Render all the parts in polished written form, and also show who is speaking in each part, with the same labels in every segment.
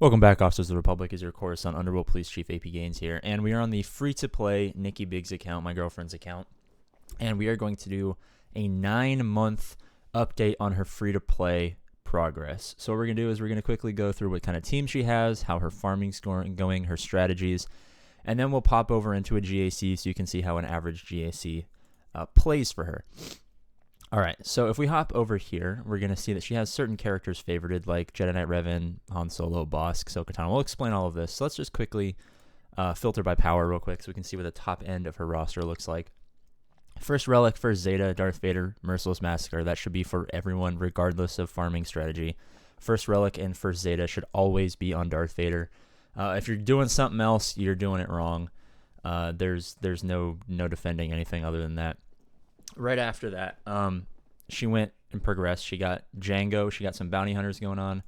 Speaker 1: Welcome back, Officers of the Republic. Is your Coruscant Underworld Police Chief APGAINS here, and we are on the free-to-play Nikki Biggs account, my girlfriend's account, and we are going to do a 9-month update on her free-to-play progress. So what we're going to do is we're going to quickly go through what kind of team she has, how her farming's going, her strategies, and then we'll pop over into a GAC so you can see how an average GAC plays for her. All right, so if we hop over here, we're going to see that she has certain characters favorited, like Jedi Knight Revan, Han Solo, Bosk, Ahsoka. We'll explain all of this. So let's just quickly filter by power real quick so we can see what the top end of her roster looks like. First relic for Zeta, Darth Vader, Merciless Massacre. That should be for everyone, regardless of farming strategy. First relic and first Zeta should always be on Darth Vader. If you're doing something else, you're doing it wrong. There's no defending anything other than that. Right after that, she went and progressed. She got Django. She got some bounty hunters going on.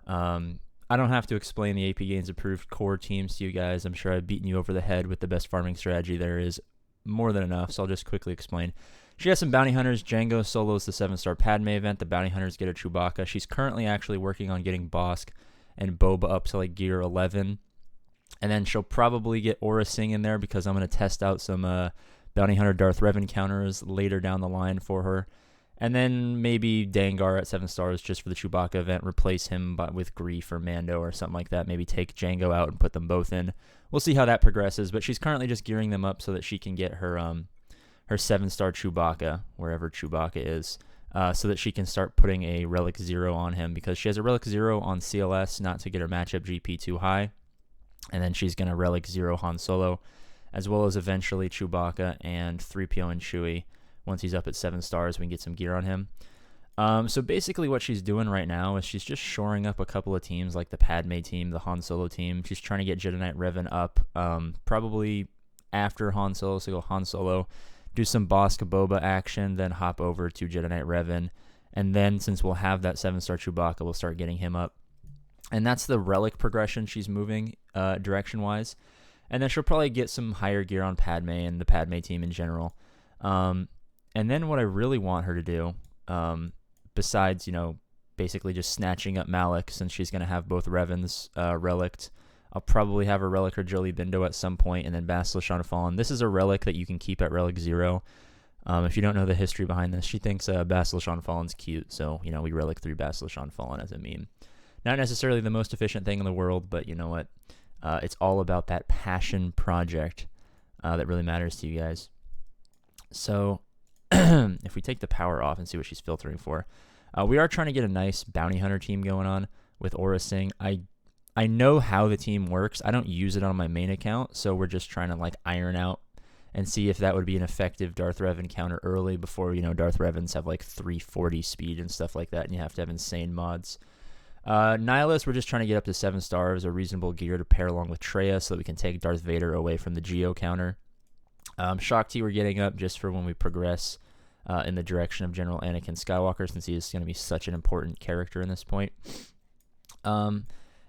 Speaker 1: I don't have to explain the APGAINS approved core teams to you guys. I'm sure I've beaten you over the head with the best farming strategy there is. More than enough, so I'll just quickly explain. She has some bounty hunters. Django solos the 7-star Padme event. The bounty hunters get a Chewbacca. She's currently actually working on getting Bosk and Boba up to like gear 11. And then she'll probably get Aura Singh in there because I'm going to test out some bounty hunter Darth Revan counters later down the line for her. And then maybe Dangar at 7 stars just for the Chewbacca event. Replace him with Greef or Mando or something like that. Maybe take Django out and put them both in. We'll see how that progresses. But she's currently just gearing them up so that she can get her 7-star Chewbacca, wherever Chewbacca is, so that she can start putting a Relic 0 on him. Because she has a Relic 0 on CLS, not to get her matchup GP too high. And then she's going to Relic 0 Han Solo, as well as eventually Chewbacca and 3PO and Chewie. Once he's up at 7 stars, we can get some gear on him. So basically what she's doing right now is she's just shoring up a couple of teams like the Padme team, the Han Solo team. She's trying to get Jedi Knight Revan up probably after Han Solo, so go Han Solo, do some Bosk Boba action, then hop over to Jedi Knight Revan. And then since we'll have that 7-star Chewbacca, we'll start getting him up. And that's the relic progression she's moving direction-wise. And then she'll probably get some higher gear on Padme and the Padme team in general. And then what I really want her to do, besides, basically just snatching up Malak, since she's going to have both Revans relicked, I'll probably have her relic her Jolie Bindo at some point, and then Basilisk Unfallen. This is a relic that you can keep at Relic 0. If you don't know the history behind this, she thinks Basilisk Unfallen's cute, so, we Relic 3 Basilisk Unfallen as a meme. Not necessarily the most efficient thing in the world, but you know what? It's all about that passion project that really matters to you guys. So if we take the power off and see what she's filtering for, we are trying to get a nice bounty hunter team going on with Aura Singh. I know how the team works. I don't use it on my main account, so we're just trying to iron out and see if that would be an effective Darth Revan counter early before, Darth Revans have 340 speed and stuff like that, and you have to have insane mods. Nihilus, we're just trying to get up to 7 stars, a reasonable gear to pair along with Traya so that we can take Darth Vader away from the Geo counter. Shakti we're getting up just for when we progress in the direction of General Anakin Skywalker, since he is going to be such an important character in this point. And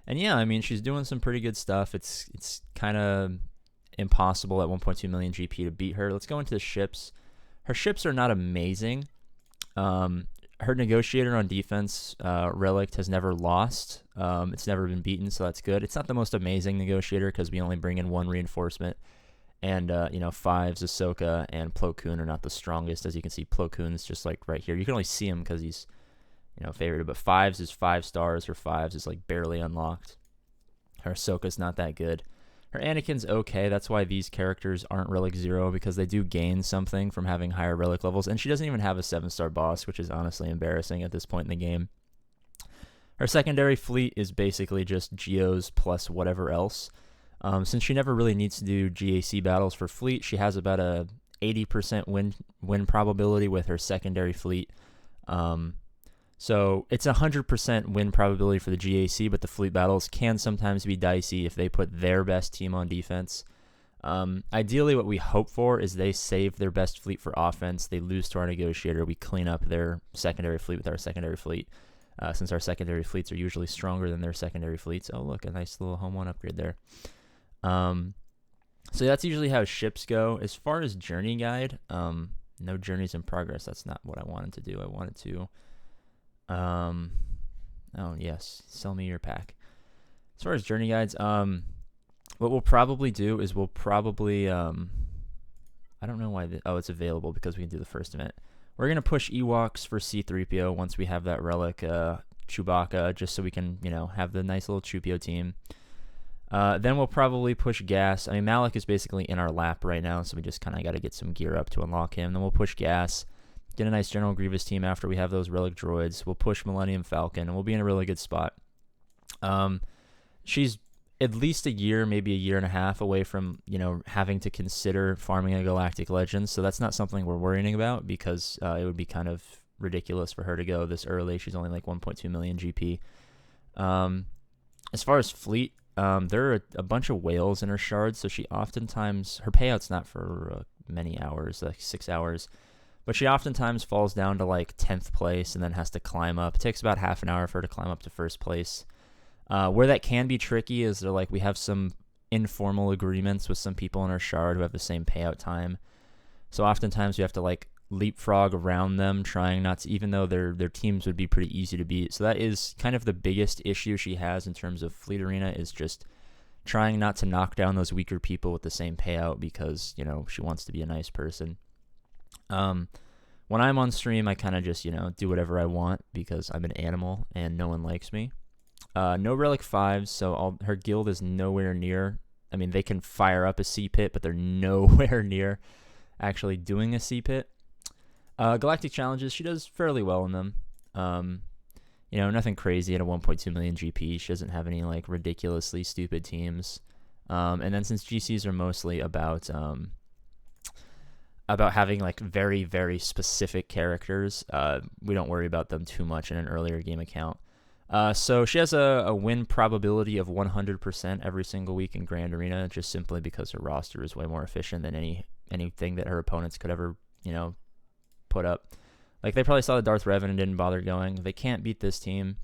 Speaker 1: yeah, she's doing some pretty good stuff. It's kind of impossible at 1.2 million GP to beat her. Let's go into the ships. Her ships are not amazing. Her Negotiator on defense, Relic, has never lost. It's never been beaten, so that's good. It's not the most amazing Negotiator because we only bring in 1 reinforcement. And, 5's Ahsoka and Plo Koon are not the strongest. As you can see, Plo Koon's just right here. You can only see him because he's, favorited. But 5's is 5 stars. Her 5's is barely unlocked. Her Ahsoka's not that good. Her Anakin's okay. That's why these characters aren't Relic 0, because they do gain something from having higher Relic levels. And she doesn't even have a 7-star boss, which is honestly embarrassing at this point in the game. Her secondary fleet is basically just Geos plus whatever else. Since she never really needs to do GAC battles for fleet, she has about a 80% win probability with her secondary fleet. So it's 100% win probability for the GAC, but the fleet battles can sometimes be dicey if they put their best team on defense. Ideally, what we hope for is they save their best fleet for offense. They lose to our Negotiator. We clean up their secondary fleet with our secondary fleet, since our secondary fleets are usually stronger than their secondary fleets. Oh, look, a nice little home 1 upgrade there. So that's usually how ships go. As far as journey guide, no journeys in progress. That's not what I wanted to do. I wanted to, oh yes, sell me your pack. As far as journey guides, what we'll probably do is we'll probably I don't know why. It's available because we can do the first event. We're gonna push Ewoks for C-3PO once we have that relic Chewbacca, just so we can have the nice little Chewpio team. Then we'll probably push Gas. I mean, Malik is basically in our lap right now, so we just kind of got to get some gear up to unlock him. Then we'll push Gas, get a nice General Grievous team after we have those relic droids. We'll push Millennium Falcon, and we'll be in a really good spot. She's at least a year, maybe a year and a half away from, having to consider farming a Galactic Legends. So that's not something we're worrying about because it would be kind of ridiculous for her to go this early. She's only like 1.2 million GP. As far as fleet, there are a bunch of whales in her shards. So she oftentimes, her payout's not for many hours, like 6 hours. But she oftentimes falls down to like 10th place and then has to climb up. It takes about half an hour for her to climb up to first place. Where that can be tricky is we have some informal agreements with some people in our shard who have the same payout time. So oftentimes we have to leapfrog around them, trying not to, even though their teams would be pretty easy to beat. So that is kind of the biggest issue she has in terms of Fleet Arena, is just trying not to knock down those weaker people with the same payout because, she wants to be a nice person. When I'm on stream, I kind of just, do whatever I want because I'm an animal and no one likes me. No Relic 5s, so her guild is nowhere near. I mean, they can fire up a C-Pit, but they're nowhere near actually doing a C-Pit. Galactic Challenges, she does fairly well in them. Nothing crazy at a 1.2 million GP. She doesn't have any, ridiculously stupid teams. And then since GCs are mostly about having, very, very specific characters, we don't worry about them too much in an earlier game account. So she has a win probability of 100% every single week in Grand Arena, just simply because her roster is way more efficient than anything that her opponents could ever, put up. They probably saw the Darth Revan and didn't bother going. They can't beat this team.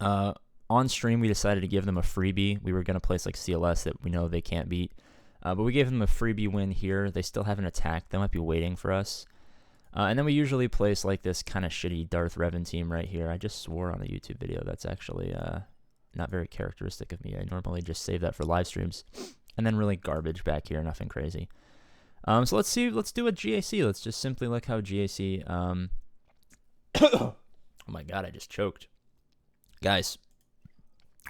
Speaker 1: On stream, we decided to give them a freebie. We were going to place CLS that we know they can't beat. But we gave them a freebie win here. They still haven't attacked. They might be waiting for us. And then we usually place this kind of shitty Darth Revan team right here. I just swore on a YouTube video. That's actually not very characteristic of me. I normally just save that for live streams. And then really garbage back here, nothing crazy. So let's do a GAC. Let's just simply look how GAC... oh my god, I just choked. Guys,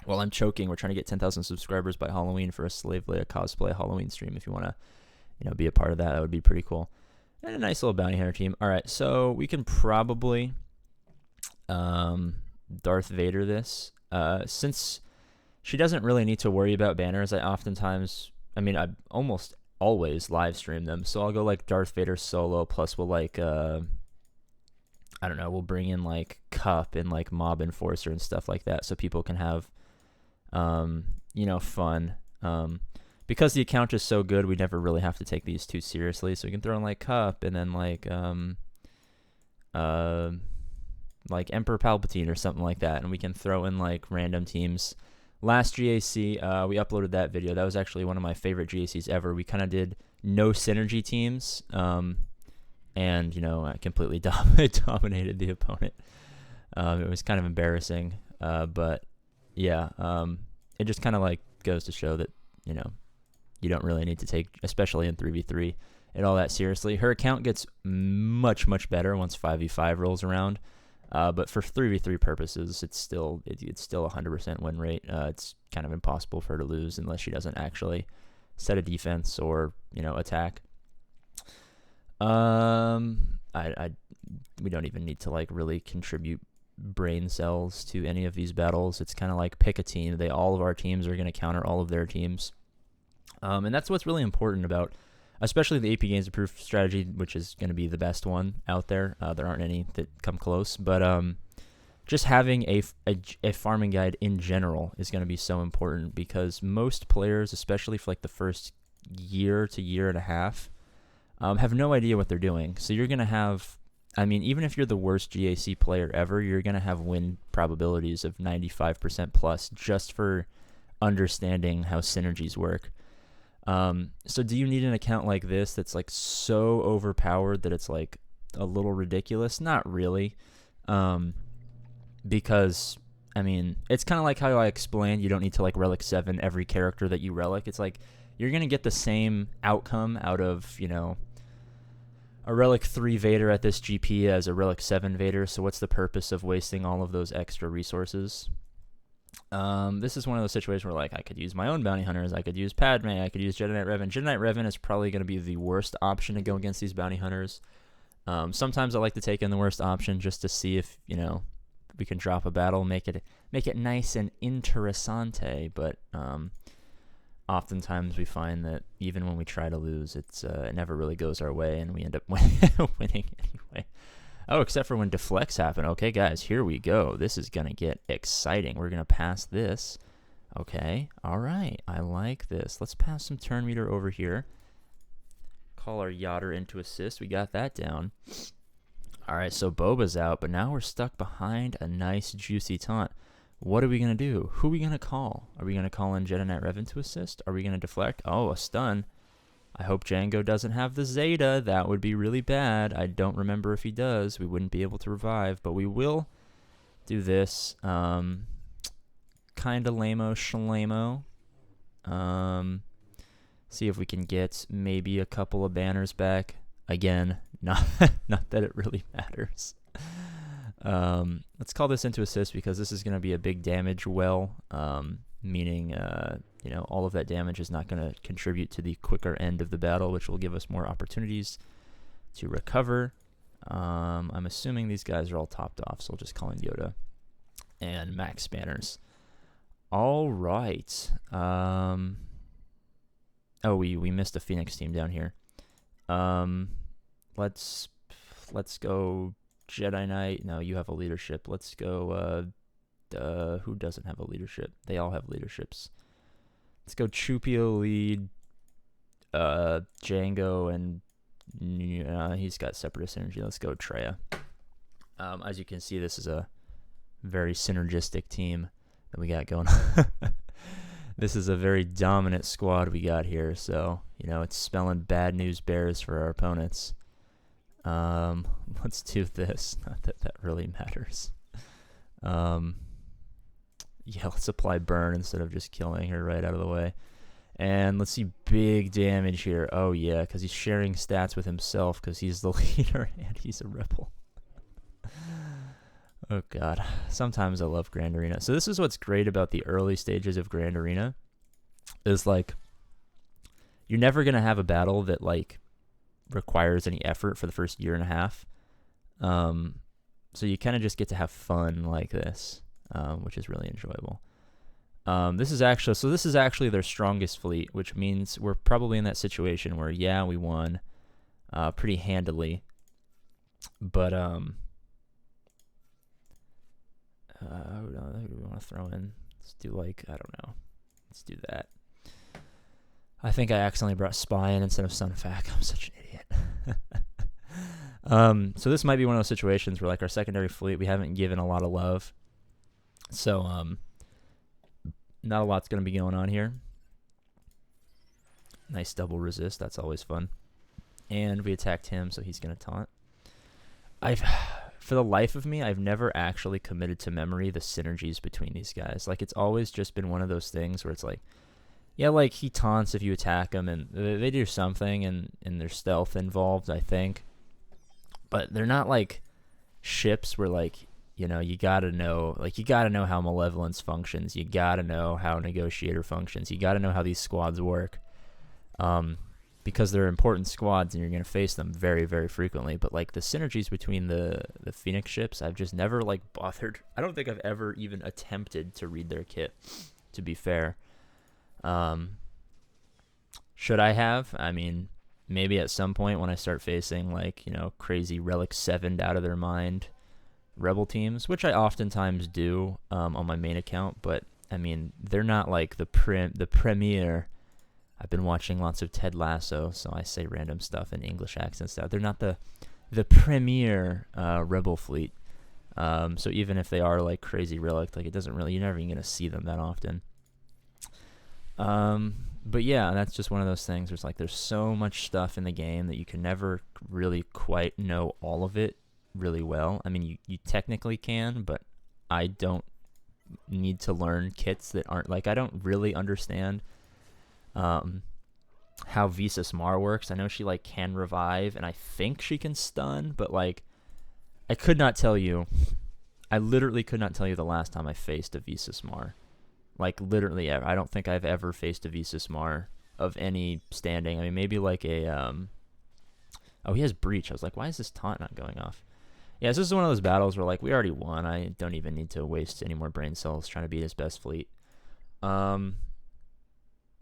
Speaker 1: while I'm choking, we're trying to get 10,000 subscribers by Halloween for a Slave Leia cosplay Halloween stream. If you want to be a part of that, that would be pretty cool. And a nice little bounty hunter team. All right, so we can probably Darth Vader this. Since she doesn't really need to worry about banners, I almost always live stream them. So I'll go Darth Vader solo, plus we'll we'll bring in Cup and Mob Enforcer and stuff like that, so people can have fun. Because the account is so good, we never really have to take these too seriously. So we can throw in Cup and then Emperor Palpatine or something like that, and we can throw in random teams. Last GAC, we uploaded that video. That was actually one of my favorite GACs ever. We kind of did no synergy teams, and I completely dominated the opponent. It was kind of embarrassing, but yeah, it just kind of goes to show that you don't really need to take, especially in 3v3, it all that seriously. Her account gets much, much better once 5v5 rolls around. But for 3v3 purposes, it's still 100% win rate. It's kind of impossible for her to lose unless she doesn't actually set a defense or attack. We don't even need to really contribute brain cells to any of these battles. It's kind of pick a team. All of our teams are going to counter all of their teams. And that's what's really important about, especially the APGAINS approved strategy, which is going to be the best one out there. There aren't any that come close, but just having a farming guide in general is going to be so important, because most players, especially for the first year to year and a half, have no idea what they're doing. So you're going to have, even if you're the worst GAC player ever, you're going to have win probabilities of 95% plus just for understanding how synergies work. So do you need an account like this that's so overpowered that it's a little ridiculous? Not really. Because I mean, it's kind of like how I explained you don't need to like relic 7 every character that you relic. It's like you're going to get the same outcome out of, you know, a relic 3 Vader at this GP as a relic 7 Vader, so what's the purpose of wasting all of those extra resources? This is one of those situations where, like, I could use my own bounty hunters, I could use Padme, I could use Jedi Knight Revan. Jedi Knight Revan is probably going to be the worst option to go against these bounty hunters. Sometimes I like to take in the worst option just to see if, you know, we can drop a battle, make it nice and interessante, but oftentimes we find that even when we try to lose, it never really goes our way, and we end up winning anyway. Oh, except for when deflects happen. Okay, guys, here we go. This is going to get exciting. We're going to pass this. Okay, all right. I like this. Let's pass some turn meter over here. Call our Yotter into assist. We got that down. All right, so Boba's out, but now we're stuck behind a nice, juicy taunt. What are we going to do? Who are we going to call? Are we going to call in Jedi Knight Revan to assist? Are we going to deflect? Oh, a stun. I hope Django doesn't have the Zeta. That would be really bad. I don't remember if he does. We wouldn't be able to revive, but we will do this. Kind of lame-o shalamo. See if we can get maybe a couple of banners back. Again, not that it really matters. Let's call this into assist because this is going to be a big damage well, meaning you know, all of that damage is not going to contribute to the quicker end of the battle, which will give us more opportunities to recover. I'm assuming these guys are all topped off, so we'll just call in Yoda and max banners. All right. Oh, we missed a Phoenix team down here. Let's go Jedi Knight. No, you have a leadership. Let's go who doesn't have a leadership? They all have leaderships. Let's go Chupio lead, Django, and he's got Separatist energy. Let's go Treya. As you can see, this is a very synergistic team that we got going on. This is a very dominant squad we got here, so, you know, it's spelling bad news bears for our opponents. Let's do this. Not that that really matters. Yeah, let's apply burn instead of just killing her right out of the way. And let's see big damage here. Oh, yeah, because he's sharing stats with himself because he's the leader and he's a rebel. Oh, God. Sometimes I love Grand Arena. So this is what's great about the early stages of Grand Arena is, like, you're never going to have a battle that, like, requires any effort for the first year and a half. So you kind of just get to have fun like this. Which is really enjoyable. This is actually their strongest fleet, which means we're probably in that situation where, yeah, we won pretty handily, but who do we want to throw in? Let's do, like, I don't know. Let's do that. I think I accidentally brought Spy in instead of Sunfac. I'm such an idiot. So this might be one of those situations where, like, our secondary fleet, we haven't given a lot of love. So, not a lot's going to be going on here. Nice double resist. That's always fun. And we attacked him, so he's going to taunt. For the life of me, I've never actually committed to memory the synergies between these guys. Like, it's always just been one of those things where it's like, yeah, like, he taunts if you attack him, and they do something, and there's stealth involved, I think. But they're not, like, ships where, like, you know, you gotta know how Malevolence functions. You gotta know how Negotiator functions. You gotta know how these squads work, because they're important squads and you're gonna face them very, very frequently. But, like, the synergies between the Phoenix ships, I've just never, like, bothered. I don't think I've ever even attempted to read their kit, to be fair. Should I have? I mean, maybe at some point when I start facing, like, you know, crazy Relic 7'd out of their mind Rebel teams, which I oftentimes do on my main account, but I mean, they're not like the premier. I've been watching lots of Ted Lasso, so I say random stuff in English accents now. They're not the premier Rebel fleet. So even if they are, like, crazy relic, like, it doesn't really, you're never even gonna see them that often. But yeah, that's just one of those things where it's like there's so much stuff in the game that you can never really quite know all of it really well. I mean, you technically can, but I don't need to learn kits that aren't like, I don't really understand how Visas Mar works. I know she like can revive, and I think she can stun, but like I could not tell you. I literally could not tell you the last time I faced a Visas Mar. Like literally ever. I don't think I've ever faced a Visas Mar of any standing. I mean, maybe like a oh, he has breach. I was like, why is this taunt not going off? Yeah, this is one of those battles where like we already won. I don't even need to waste any more brain cells trying to beat his best fleet.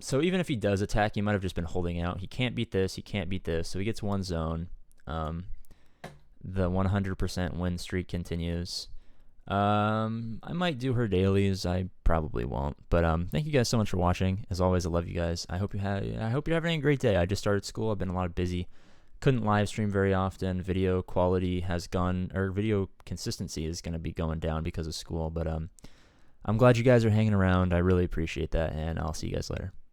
Speaker 1: So even if he does attack, he might have just been holding out. He can't beat this. He can't beat this. So he gets one zone. The 100% win streak continues. I might do her dailies. I probably won't. But thank you guys so much for watching. As always, I love you guys. I hope you're having a great day. I just started school. I've been a lot busy. Couldn't live stream very often. Video quality has gone, or video consistency is going to be going down because of school. But I'm glad you guys are hanging around. I really appreciate that, and I'll see you guys later.